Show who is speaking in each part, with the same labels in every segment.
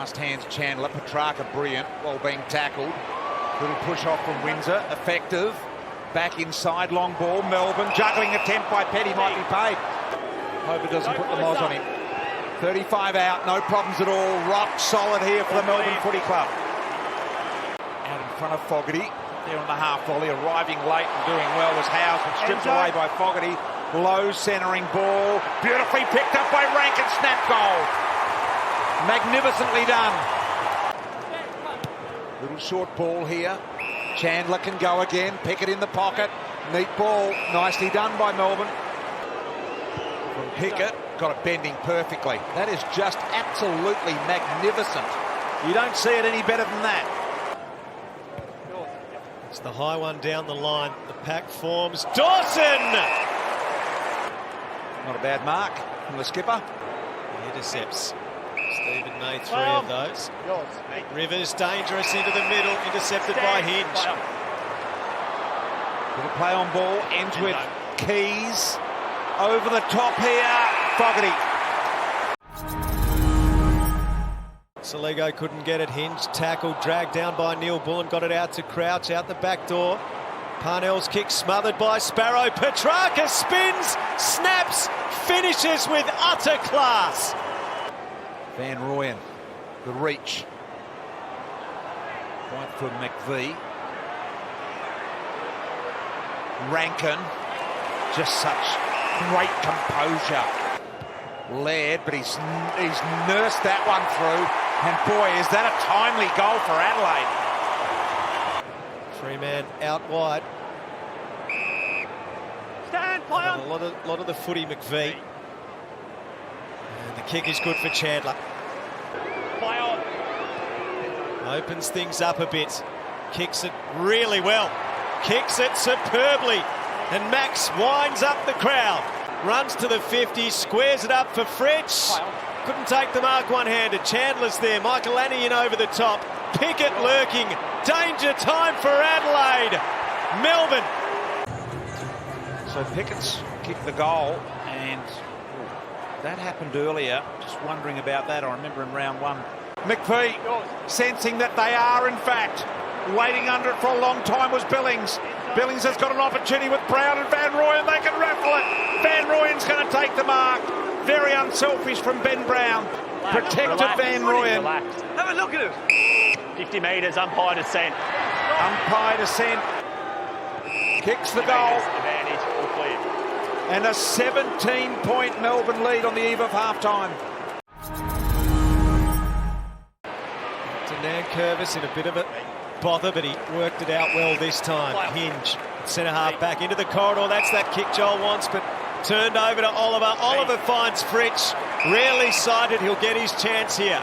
Speaker 1: Fast hands Chandler. Petrarca brilliant while being tackled. Little push off from Windsor. Effective. Back inside. Long ball. Melbourne. Juggling attempt by Petty might be paid. Hope it doesn't put the moz on him. 35 out. No problems at all. Rock solid here for the Melbourne Footy Club. Out in front of Fogarty. There on the half volley. Arriving late and doing well was Howes, but stripped away by Fogarty. Low centering ball. Beautifully picked up by Rankin. Snap goal. Magnificently done. Little short ball here. Chandler can go again. Pickett in the pocket. Neat ball. Nicely done by Melbourne. From Pickett. Got it bending perfectly. That is just absolutely magnificent. You don't see it any better than that.
Speaker 2: It's the high one down the line. The pack forms. Dawson!
Speaker 1: Not a bad mark from the skipper.
Speaker 2: He intercepts. Stephen made 3 of those. Rivers dangerous into the middle, intercepted by Hinge.
Speaker 1: Little play on ball, ends with Keys. Over the top here, Fogarty.
Speaker 2: Saligo couldn't get it. Hinge tackled, dragged down by Neil Bullen, got it out to Crouch, out the back door. Parnell's kick smothered by Sparrow. Petrarca spins, snaps, finishes with utter class.
Speaker 1: Van Rooyen, the reach. Point for McVie. Rankin, just such great composure. Laird, but he's nursed that one through. And boy, is that a timely goal for Adelaide.
Speaker 2: 3-man out wide.
Speaker 3: Stand, play on.
Speaker 2: A lot of the footy, McVie. And the kick is good for Chandler.
Speaker 3: Play on.
Speaker 2: Opens things up a bit. Kicks it really well. Kicks it superbly. And Max winds up the crowd. Runs to the 50, squares it up for Fritsch. Couldn't take the mark one-handed. Chandler's there. Michael Lanny in over the top. Pickett lurking. Danger time for Adelaide. Melbourne.
Speaker 1: So Pickett's kicked the goal, and that happened earlier. Just wondering about that. I remember in round 1. McVie sensing that they are, in fact, waiting under it for a long time was Billings. Billings has got an opportunity with Brown and Van Rooyen. They can raffle it. Van Rooyen's going to take the mark. Very unselfish from Ben Brown. Protected Van Rooyen.
Speaker 3: Have a look at it. 50 metres, umpire descent.
Speaker 1: Umpire descent. Kicks the goal.
Speaker 3: Advantage, all clear.
Speaker 1: And a 17-point Melbourne lead on the eve of half-time.
Speaker 2: To Nankervis in a bit of a bother, but he worked it out well this time. Hinge, centre-half back into the corridor. That's that kick Joel wants, but turned over to Oliver. Oliver finds Fritsch. Rarely sighted. He'll get his chance here.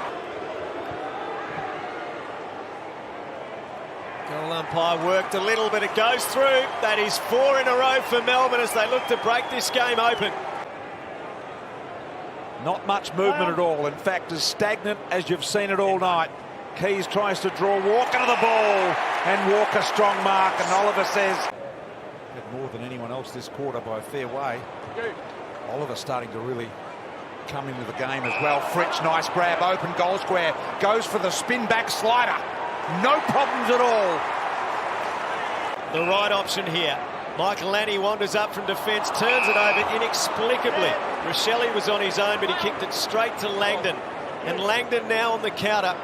Speaker 2: Goal umpire worked a little, but it goes through. That is 4 in a row for Melbourne as they look to break this game open.
Speaker 1: Not much movement at all. In fact, as stagnant as you've seen it all night. Keys tries to draw Walker to the ball, and Walker strong mark, and Oliver says had more than anyone else this quarter by a fair way. Oliver starting to really come into the game as well. Fritsch, nice grab, open goal square, goes for the spin back slider. No problems at all.
Speaker 2: The right option here. Michael Lanny wanders up from defence, turns it over inexplicably. Rochelle was on his own, but he kicked it straight to Langdon. And Langdon now on the counter.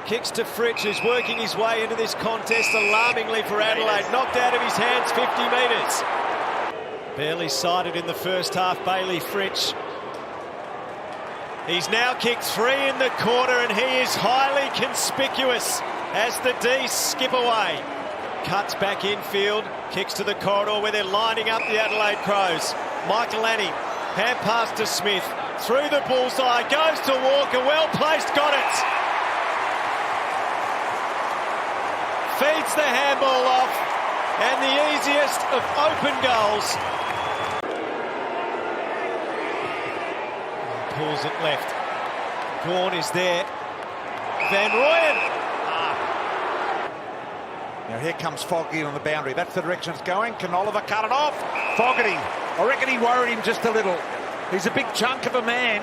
Speaker 2: Kicks to Fritsch, who's working his way into this contest alarmingly for Adelaide. Knocked out of his hands 50 metres. Barely sighted in the first half, Bailey Fritsch. He's now kicked 3 in the quarter, and he is highly conspicuous as the Dees skip away. Cuts back infield, kicks to the corridor where they're lining up the Adelaide Crows. Michael Lanny, hand pass to Smith. Through the bullseye, goes to Walker, well placed, got it. Feeds the handball off, and the easiest of open goals. Pulls it left. Gawn is there. Van Rooyen.
Speaker 1: Now here comes Fogarty on the boundary. That's the direction it's going. Can Oliver cut it off? Fogarty. I reckon he worried him just a little. He's a big chunk of a man.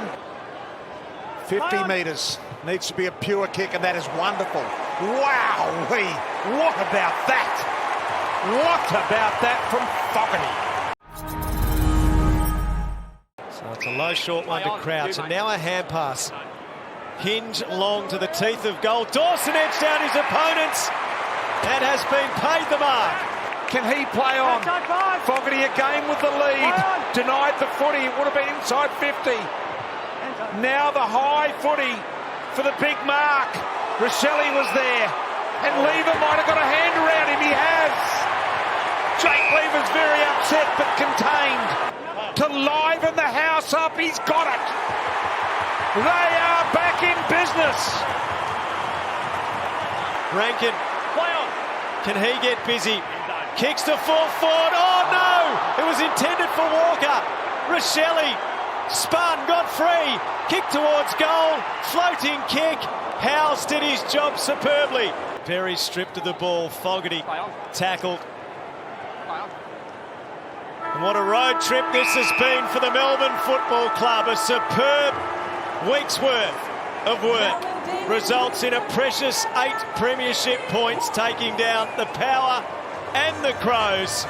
Speaker 1: 50 metres. Needs to be a pure kick, and that is wonderful. Wowee! What about that? What about that from Fogarty?
Speaker 2: So it's a low short one to Crouch, and now a hand pass. Hinge long to the teeth of goal. Dawson edged down his opponents and has been paid the mark.
Speaker 1: Can he play on? Fogarty again with the lead. Denied the footy. It would have been inside 50. Now the high footy for the big mark. Roselli was there. And Lever might have got a hand around him. He has. Jake Lever's very upset but contained. To liven the house up, he's got it. They are back in business.
Speaker 2: Rankin, can he get busy? Kicks to full forward. Oh no! It was intended for Walker. Roselli spun, got free. Kick towards goal. Floating kick. Howes did his job superbly. Perry stripped of the ball. Fogarty tackled. And what a road trip this has been for the Melbourne Football Club. A superb week's worth of work results in a precious 8 premiership points, taking down the Power and the Crows.